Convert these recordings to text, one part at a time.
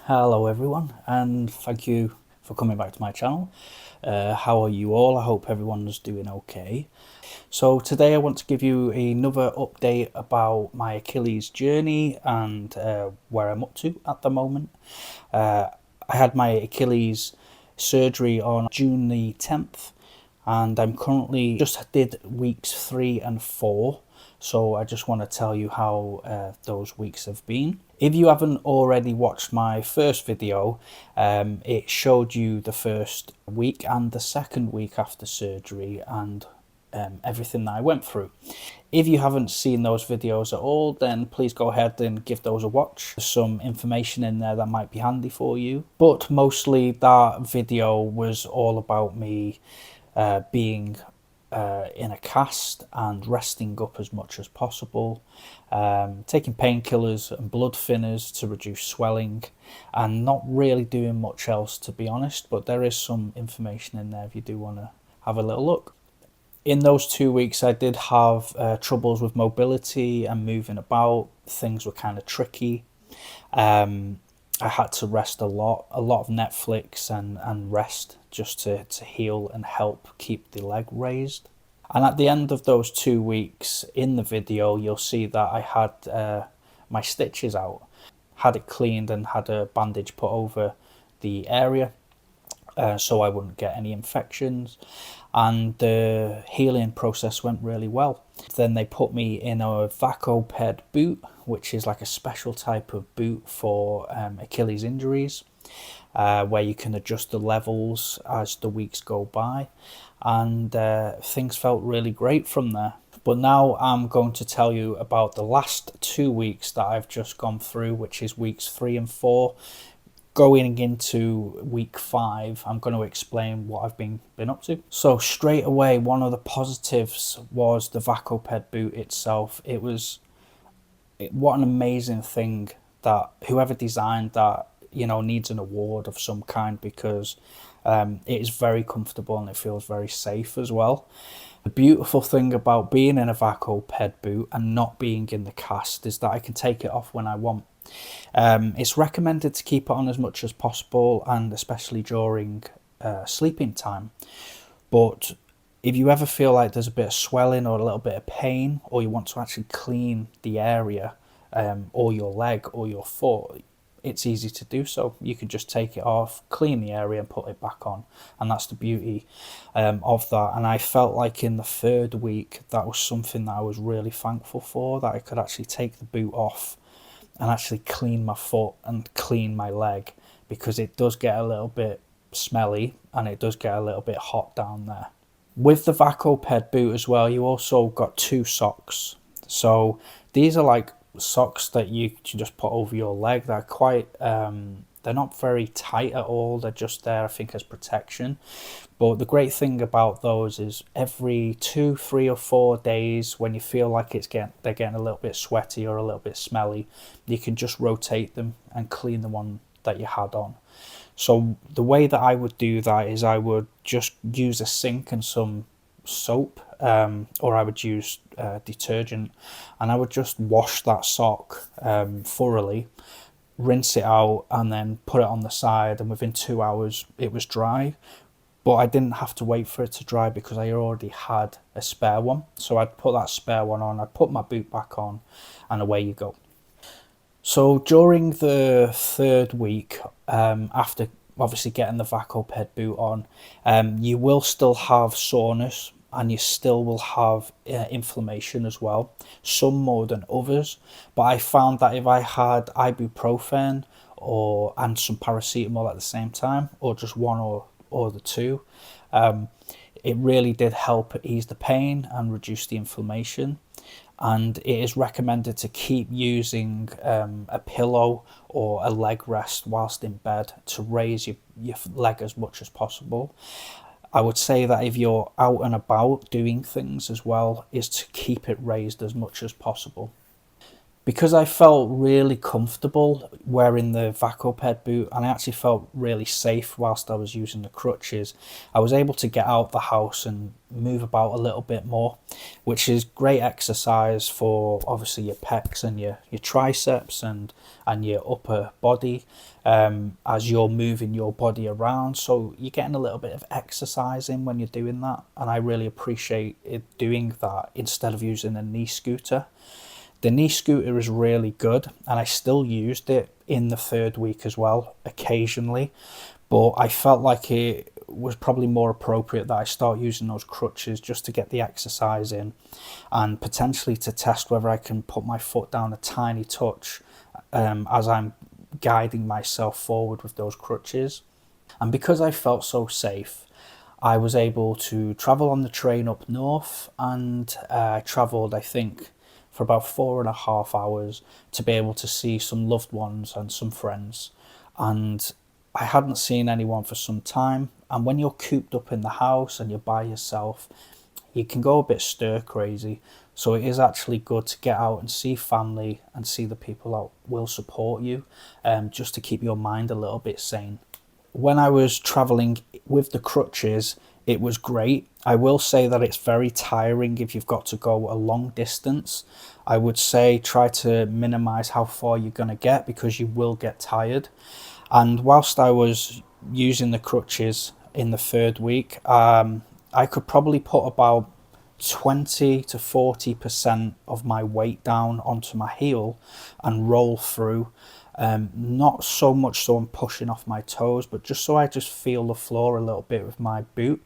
Hello everyone, and thank you for coming back to my channel. How are you all? I hope everyone's doing okay. So today I want to give you another update about my Achilles journey and where I'm up to at the moment. I had my Achilles surgery on June the 10th, and I'm currently just did weeks 3 and 4. So I just want to tell you how those weeks have been. If you haven't already watched my first video, it showed you the first week and the second week after surgery and everything that I went through. If you haven't seen those videos at all, then please go ahead and give those a watch. There's some information in there that might be handy for you. But mostly that video was all about me being in a cast and resting up as much as possible, taking painkillers and blood thinners to reduce swelling, and not really doing much else, to be honest. But there is some information in there if you do want to have a little look. In those 2 weeks I did have troubles with mobility and moving about. Things were kind of tricky. I had to rest a lot of Netflix and rest just to heal and help keep the leg raised. And at the end of those 2 weeks in the video, you'll see that I had my stitches out, had it cleaned and had a bandage put over the area so I wouldn't get any infections. And the healing process went really well. Then they put me in a Vacoped boot, which is like a special type of boot for Achilles injuries, where you can adjust the levels as the weeks go by, and things felt really great from there. But now I'm going to tell you about the last 2 weeks that I've just gone through, which is weeks 3 and 4. Going into week 5, I'm going to explain what I've been up to. So straight away, one of the positives was the Vakoped boot itself. What an amazing thing that whoever designed that, needs an award of some kind, because it is very comfortable and it feels very safe as well. The beautiful thing about being in a Vakoped boot and not being in the cast is that I can take it off when I want. It's recommended to keep it on as much as possible, and especially during sleeping time. But if you ever feel like there's a bit of swelling or a little bit of pain, or you want to actually clean the area, or your leg or your foot, it's easy to do so. You can just take it off, clean the area and put it back on, and that's the beauty of that. And I felt like in the 3rd week that was something that I was really thankful for, that I could actually take the boot off and actually clean my foot and clean my leg, because it does get a little bit smelly and it does get a little bit hot down there. With the Vakoped boot as well, you also got 2 socks. So these are like socks that you can just put over your leg. They're quite they're not very tight at all. They're just there, I think, as protection. But the great thing about those is every 2, 3 or 4 days, when you feel like they're getting a little bit sweaty or a little bit smelly, you can just rotate them and clean the one that you had on. So the way that I would do that is I would just use a sink and some soap, or I would use detergent, and I would just wash that sock thoroughly, rinse it out, and then put it on the side, and within 2 hours it was dry. But I didn't have to wait for it to dry because I already had a spare one. So I'd put that spare one on, I'd put my boot back on, and away you go. So during the 3rd week, after obviously getting the Vakoped boot on, you will still have soreness, and you still will have inflammation as well, some more than others. But I found that if I had ibuprofen and some paracetamol at the same time, or just one or the two, it really did help ease the pain and reduce the inflammation. And it is recommended to keep using a pillow or a leg rest whilst in bed to raise your leg as much as possible. I would say that if you're out and about doing things as well, is to keep it raised as much as possible. Because I felt really comfortable wearing the Vakoped boot, and I actually felt really safe whilst I was using the crutches, I was able to get out the house and move about a little bit more. which is great exercise for obviously your pecs and your triceps and your upper body, as you're moving your body around. So you're getting a little bit of exercise in when you're doing that. And I really appreciate it doing that instead of using a knee scooter. The knee scooter is really good, and I still used it in the third week as well, occasionally. But I felt like it was probably more appropriate that I start using those crutches just to get the exercise in, and potentially to test whether I can put my foot down a tiny touch as I'm guiding myself forward with those crutches. And because I felt so safe, I was able to travel on the train up north, and I travelled, I think, for about 4.5 hours to be able to see some loved ones and some friends. And I hadn't seen anyone for some time. And when you're cooped up in the house and you're by yourself, you can go a bit stir crazy. So it is actually good to get out and see family and see the people that will support you, just to keep your mind a little bit sane. When I was traveling with the crutches, it was great. I will say that it's very tiring if you've got to go a long distance. I would say try to minimize how far you're going to get, because you will get tired. And whilst I was using the crutches in the third week, I could probably put about 20 to 40% of my weight down onto my heel and roll through. Not so much so I'm pushing off my toes, but just so I just feel the floor a little bit with my boot.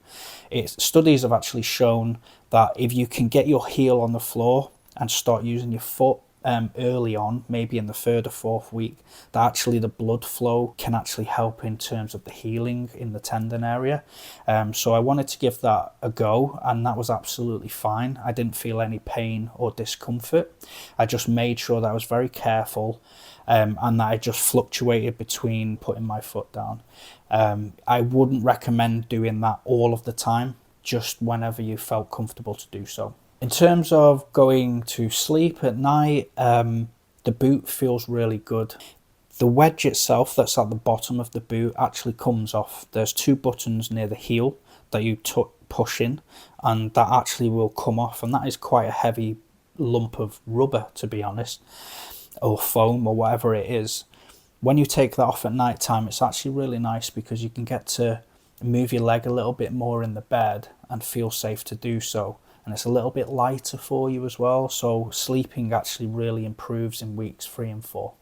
Studies have actually shown that if you can get your heel on the floor and start using your foot early on, maybe in the third or fourth week, that actually the blood flow can actually help in terms of the healing in the tendon area. So I wanted to give that a go, and that was absolutely fine. I didn't feel any pain or discomfort. I just made sure that I was very careful, and that I just fluctuated between putting my foot down. I wouldn't recommend doing that all of the time, just whenever you felt comfortable to do so. In terms of going to sleep at night, the boot feels really good. The wedge itself that's at the bottom of the boot actually comes off. There's 2 buttons near the heel that you push in, and that actually will come off, and that is quite a heavy lump of rubber, to be honest, or foam or whatever it is. When you take that off at night time, it's actually really nice because you can get to move your leg a little bit more in the bed and feel safe to do so. And it's a little bit lighter for you as well, so sleeping actually really improves in weeks 3 and 4.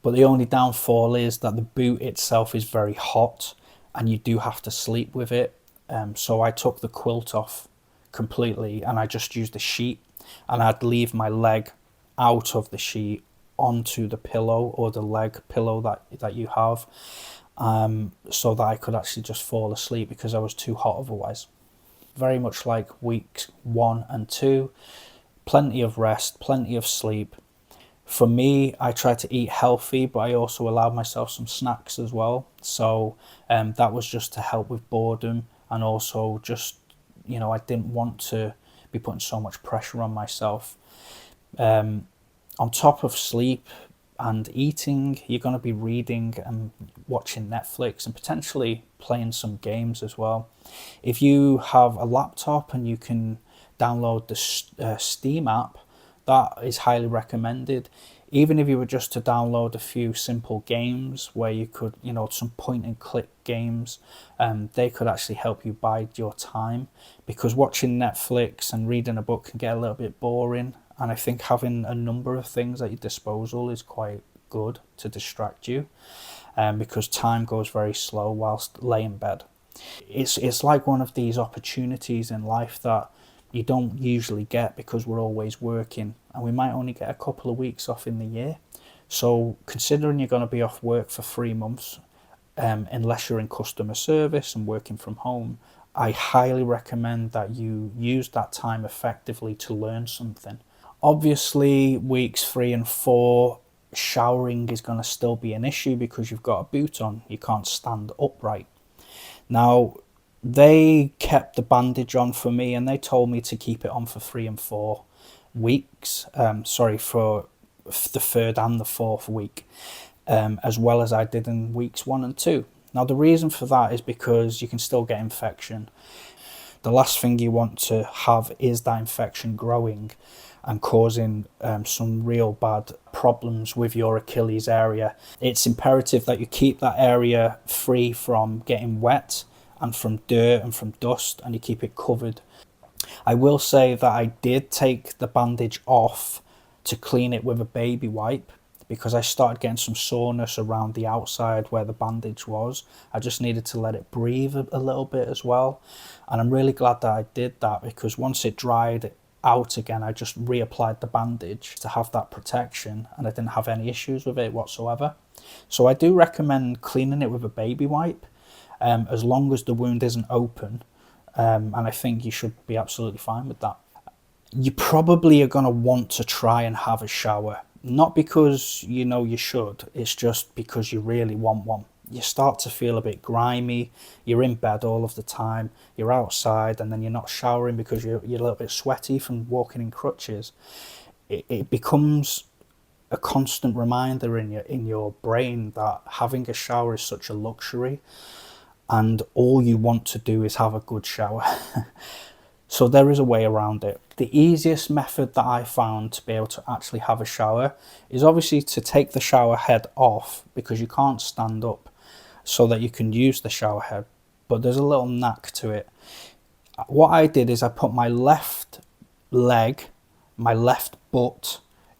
But the only downfall is that the boot itself is very hot and you do have to sleep with it. So I took the quilt off completely and I just used a sheet, and I'd leave my leg out of the sheet onto the pillow, or the leg pillow that you have, so that I could actually just fall asleep because I was too hot otherwise. Very much like weeks 1 and 2, plenty of rest, plenty of sleep. For me, I try to eat healthy, but I also allowed myself some snacks as well. So that was just to help with boredom, and also just, I didn't want to be putting so much pressure on myself. On top of sleep and eating, you're going to be reading and watching Netflix and potentially playing some games as well. If you have a laptop and you can download the Steam app, that is highly recommended. Even if you were just to download a few simple games where you could, some point and click games, they could actually help you bide your time, because watching Netflix and reading a book can get a little bit boring. And I think having a number of things at your disposal is quite good to distract you, because time goes very slow whilst laying in bed. It's like one of these opportunities in life that you don't usually get because we're always working, and we might only get a couple of weeks off in the year. So considering you're going to be off work for 3 months, unless you're in customer service and working from home, I highly recommend that you use that time effectively to learn something. Obviously, weeks 3 and 4, showering is going to still be an issue because you've got a boot on. You can't stand upright. Now, they kept the bandage on for me, and they told me to keep it on for 3 and 4 weeks. For the 3rd and the 4th week, as well as I did in weeks 1 and 2. Now, the reason for that is because you can still get infection. The last thing you want to have is that infection growing and causing some real bad problems with your Achilles area. It's imperative that you keep that area free from getting wet and from dirt and from dust, and you keep it covered. I will say that I did take the bandage off to clean it with a baby wipe, because I started getting some soreness around the outside where the bandage was. I just needed to let it breathe a little bit as well. And I'm really glad that I did that, because once it dried out again, I just reapplied the bandage to have that protection, and I didn't have any issues with it whatsoever. So I do recommend cleaning it with a baby wipe, as long as the wound isn't open. And I think you should be absolutely fine with that. You probably are going to want to try and have a shower. Not because you know you should, it's just because you really want one. You start to feel a bit grimy, you're in bed all of the time, you're outside, and then you're not showering because you're a little bit sweaty from walking in crutches. It becomes a constant reminder in your brain that having a shower is such a luxury, and all you want to do is have a good shower. So there is a way around it. The easiest method that I found to be able to actually have a shower is obviously to take the shower head off, because you can't stand up, so that you can use the shower head. But there's a little knack to it. What I did is I put my left leg, my left butt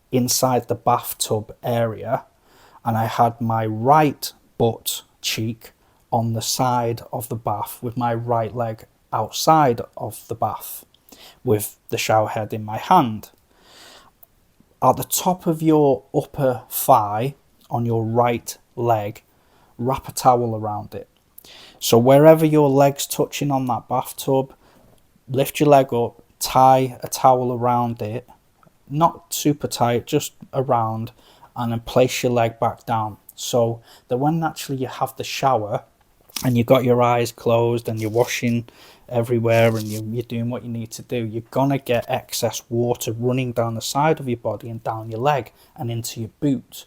inside the bathtub area, and I had my right butt cheek on the side of the bath with my right leg outside of the bath with the shower head in my hand. At the top of your upper thigh on your right leg, wrap a towel around it. So wherever your leg's touching on that bathtub, lift your leg up, tie a towel around it, not super tight, just around, and then place your leg back down. So that when actually you have the shower and you've got your eyes closed and you're washing everywhere and you're doing what you need to do, you're gonna get excess water running down the side of your body and down your leg and into your boot.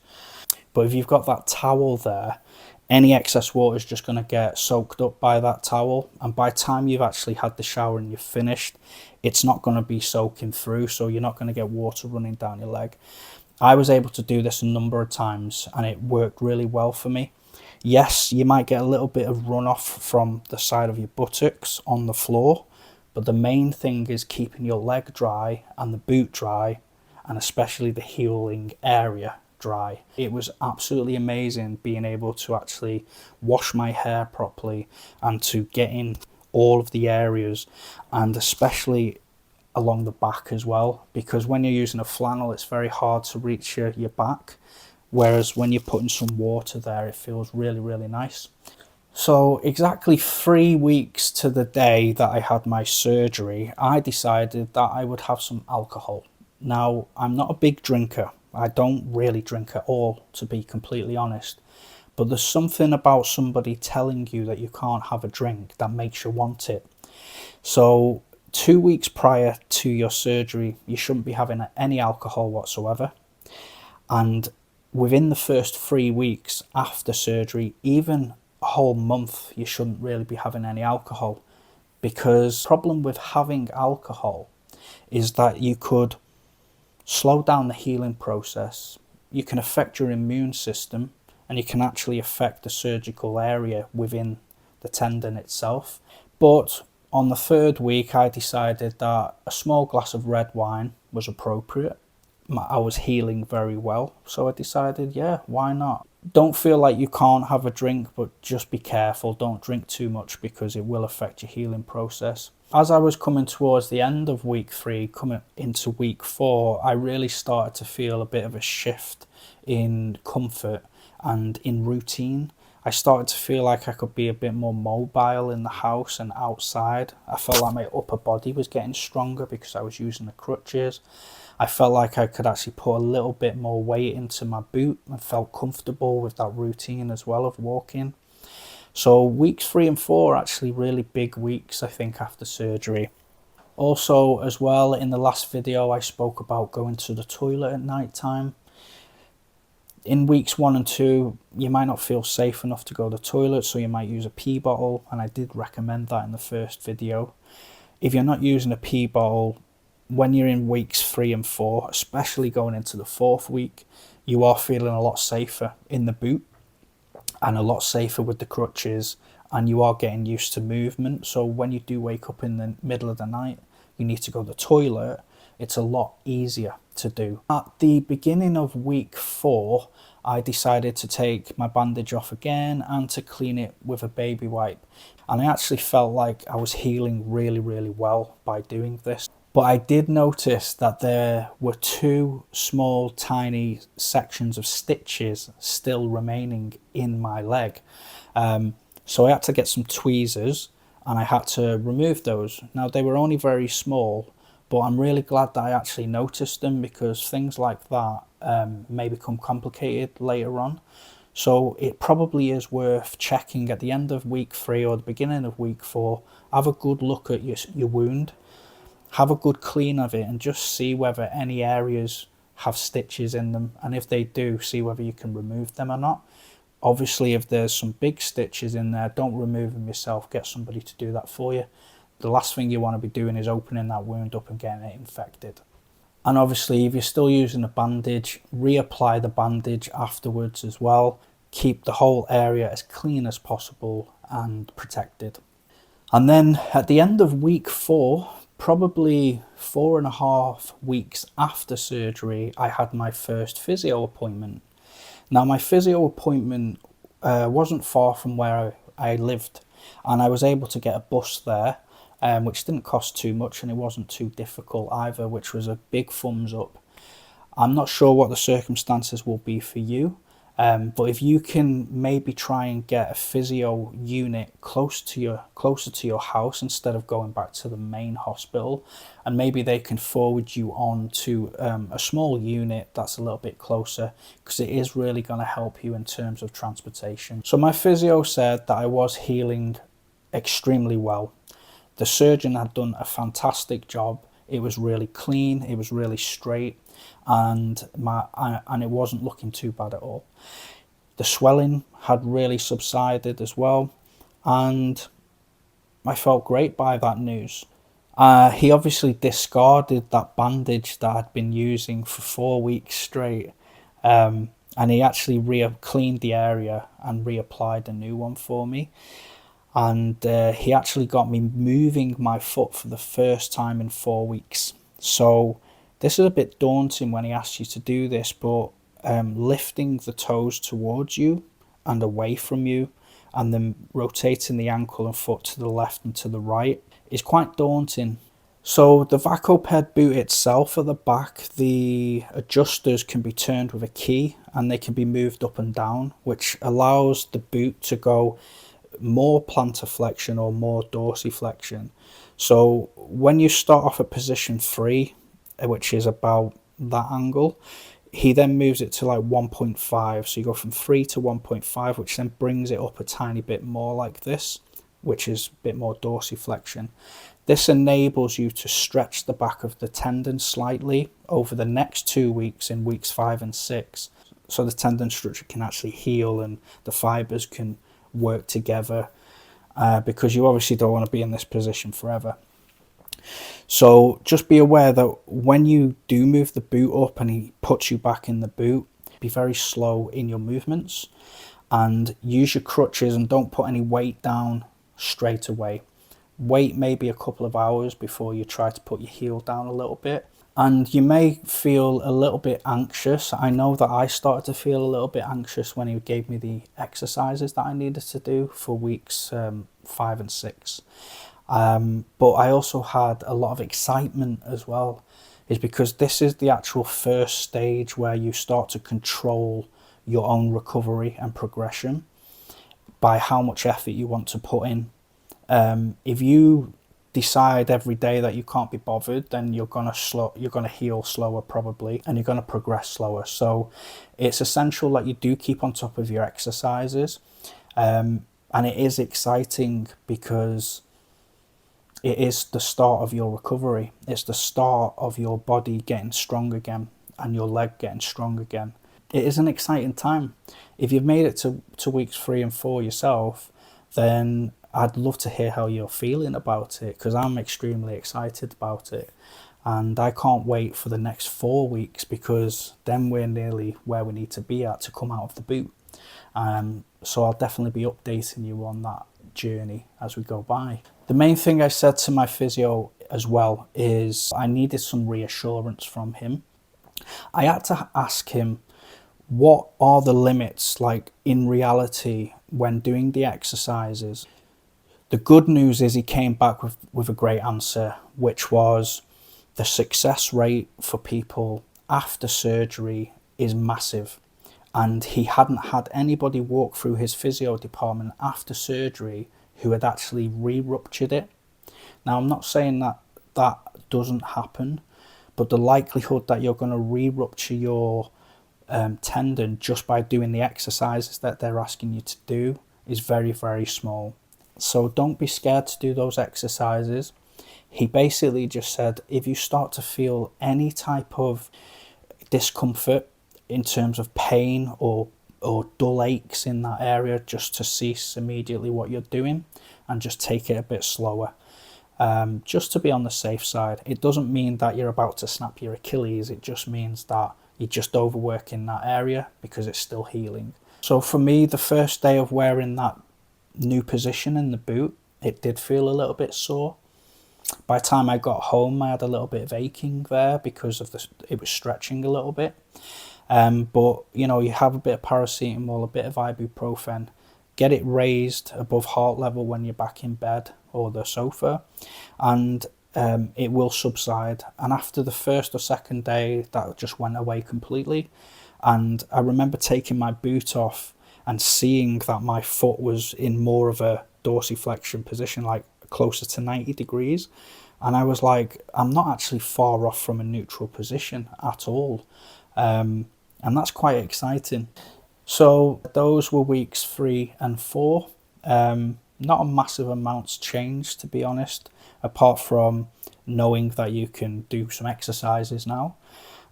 But if you've got that towel there, any excess water is just going to get soaked up by that towel, and by the time you've actually had the shower and you've finished, it's not going to be soaking through, so you're not going to get water running down your leg. I was able to do this a number of times and it worked really well for me. Yes, you might get a little bit of runoff from the side of your buttocks on the floor, but the main thing is keeping your leg dry and the boot dry, and especially the healing area dry. It was absolutely amazing being able to actually wash my hair properly and to get in all of the areas, and especially along the back as well, because when you're using a flannel it's very hard to reach your back, whereas when you're putting some water there it feels really nice. So exactly 3 weeks to the day that I had my surgery, I decided that I would have some alcohol. Now, I'm not a big drinker. I don't really drink at all, to be completely honest. But there's something about somebody telling you that you can't have a drink that makes you want it. So 2 weeks prior to your surgery, you shouldn't be having any alcohol whatsoever. And within the first 3 weeks after surgery, even a whole month, you shouldn't really be having any alcohol, because the problem with having alcohol is that you could slow down the healing process, you can affect your immune system, and you can actually affect the surgical area within the tendon itself. But on the 3rd week, I decided that a small glass of red wine was appropriate. I was healing very well, so I decided, yeah, why not? Don't feel like you can't have a drink, but just be careful. Don't drink too much because it will affect your healing process. As I was coming towards the end of week 3, coming into week 4, I really started to feel a bit of a shift in comfort and in routine. I started to feel like I could be a bit more mobile in the house and outside. I felt like my upper body was getting stronger because I was using the crutches. I felt like I could actually put a little bit more weight into my boot and felt comfortable with that routine as well of walking. So weeks 3 and 4 are actually really big weeks, I think, after surgery. Also, as well, in the last video, I spoke about going to the toilet at night time. In weeks 1 and 2, you might not feel safe enough to go to the toilet, so you might use a pee bottle, and I did recommend that in the first video. if you're not using a pee bottle, when you're in weeks 3 and 4, especially going into the 4th week, you are feeling a lot safer in the boot and a lot safer with the crutches, and you are getting used to movement. So when you do wake up in the middle of the night, you need to go to the toilet, it's a lot easier to do. At the beginning of week 4, I decided to take my bandage off again and to clean it with a baby wipe. And I actually felt like I was healing really, really well by doing this. But I did notice that there were 2 small, tiny sections of stitches still remaining in my leg. So I had to get some tweezers and I had to remove those. Now, they were only very small, but I'm really glad that I actually noticed them, because things like that may become complicated later on. So it probably is worth checking at the end of week 3 or the beginning of week 4. Have a good look at your wound, have a good clean of it, and just see whether any areas have stitches in them. And if they do, see whether you can remove them or not. Obviously, if there's some big stitches in there, don't remove them yourself. Get somebody to do that for you. The last thing you want to be doing is opening that wound up and getting it infected. And obviously, if you're still using a bandage, reapply the bandage afterwards as well. Keep the whole area as clean as possible and protected. And then at the end of week 4, probably 4.5 weeks after surgery, I had my first physio appointment. Now, my physio appointment wasn't far from where I lived, and I was able to get a bus there, which didn't cost too much, and it wasn't too difficult either, which was a big thumbs up. I'm not sure what the circumstances will be for you, but if you can maybe try and get a physio unit closer to your house instead of going back to the main hospital, and maybe they can forward you on to a small unit that's a little bit closer, because it is really going to help you in terms of transportation. So my physio said that I was healing extremely well. The surgeon had done a fantastic job. It was really clean, it was really straight, and it wasn't looking too bad at all. The swelling had really subsided as well, and I felt great by that news. He obviously discarded that bandage that I'd been using for 4 weeks straight, and he actually cleaned the area and reapplied a new one for me. And he actually got me moving my foot for the first time in 4 weeks. So this is a bit daunting when he asks you to do this, but lifting the toes towards you and away from you, and then rotating the ankle and foot to the left and to the right, is quite daunting. So the Vakoped boot itself, at the back, the adjusters can be turned with a key and they can be moved up and down, which allows the boot to go more plantar flexion or more dorsiflexion. So when you start off at position 3, which is about that angle, he then moves it to like 1.5. So you go from 3 to 1.5, which then brings it up a tiny bit more like this, which is a bit more dorsiflexion. This enables you to stretch the back of the tendon slightly over the next 2 weeks, in weeks 5 and 6. So the tendon structure can actually heal and the fibers can work together, because you obviously don't want to be in this position forever. So just be aware that when you do move the boot up and he puts you back in the boot, be very slow in your movements and use your crutches, and don't put any weight down straight away. Wait maybe a couple of hours before you try to put your heel down a little bit. And you may feel a little bit anxious. I know that I started to feel a little bit anxious when he gave me the exercises that I needed to do for weeks 5 and 6. But I also had a lot of excitement as well, is because this is the actual first stage where you start to control your own recovery and progression by how much effort you want to put in. If you decide every day that you can't be bothered, then you're gonna heal slower probably, and you're gonna progress slower. So it's essential that you do keep on top of your exercises, and it is exciting because it is the start of your recovery. It's the start of your body getting strong again and your leg getting strong again. It is an exciting time. If you've made it to weeks 3 and 4 yourself, then I'd love to hear how you're feeling about it, because I'm extremely excited about it. And I can't wait for the next 4 weeks, because then we're nearly where we need to be at to come out of the boot. So I'll definitely be updating you on that journey as we go by. The main thing I said to my physio as well is I needed some reassurance from him. I had to ask him, what are the limits like in reality when doing the exercises? The good news is he came back with a great answer, which was the success rate for people after surgery is massive. And he hadn't had anybody walk through his physio department after surgery who had actually re-ruptured it. Now, I'm not saying that that doesn't happen, but the likelihood that you're going to re-rupture your tendon just by doing the exercises that they're asking you to do is very, very small. So don't be scared to do those exercises. He basically just said, if you start to feel any type of discomfort in terms of pain or dull aches in that area, just to cease immediately what you're doing and just take it a bit slower. Just to be on the safe side. It doesn't mean that you're about to snap your Achilles. It just means that you're just overworking that area because it's still healing. So for me, the first day of wearing that new position in the boot, it did feel a little bit sore. By the time I got home, I had a little bit of aching there because of it was stretching a little bit. But you know, you have a bit of paracetamol, a bit of ibuprofen, get it raised above heart level when you're back in bed or the sofa, and it will subside. And after the first or second day, that just went away completely. And I remember taking my boot off and seeing that my foot was in more of a dorsiflexion position, like closer to 90 degrees. And I was like, I'm not actually far off from a neutral position at all. And that's quite exciting. So those were weeks 3 and 4. Not a massive amounts changed, to be honest, apart from knowing that you can do some exercises now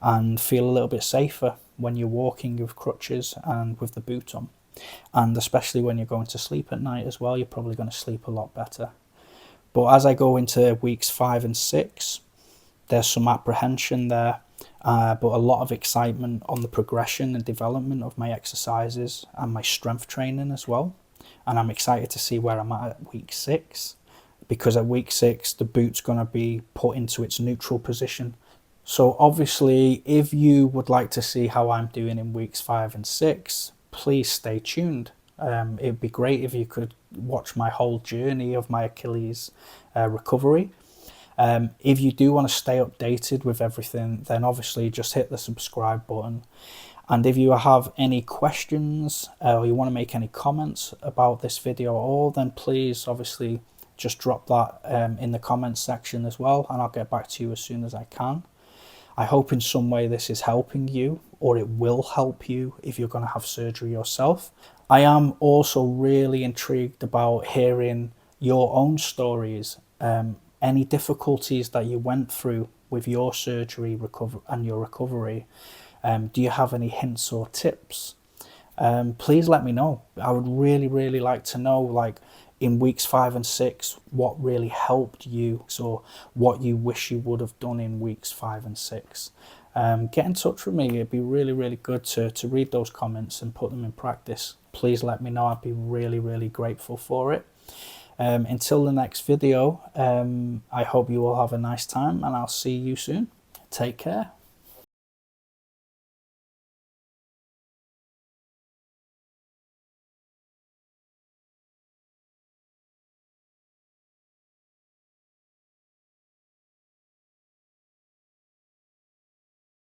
and feel a little bit safer when you're walking with crutches and with the boot on. And especially when you're going to sleep at night as well, you're probably going to sleep a lot better. But as I go into weeks 5 and 6, there's some apprehension there, but a lot of excitement on the progression and development of my exercises and my strength training as well. And I'm excited to see where I'm at week 6, because at week 6, the boot's going to be put into its neutral position. So obviously, if you would like to see how I'm doing in weeks 5 and 6, please stay tuned. It'd be great if you could watch my whole journey of my Achilles recovery. If you do want to stay updated with everything, then obviously just hit the subscribe button. And if you have any questions or you want to make any comments about this video at all, then please obviously just drop that in the comments section as well, and I'll get back to you as soon as I can. I hope in some way this is helping you, or it will help you if you're going to have surgery yourself. I am also really intrigued about hearing your own stories, any difficulties that you went through with your surgery and your recovery. Do you have any hints or tips? Please let me know. I would really, really like to know, like, in weeks 5 and 6, what really helped you, or what you wish you would have done in weeks 5 and 6. Get in touch with me. It'd be really, really good to read those comments and put them in practice. Please let me know. I'd be really, really grateful for it. Until the next video, I hope you all have a nice time, and I'll see you soon. Take care.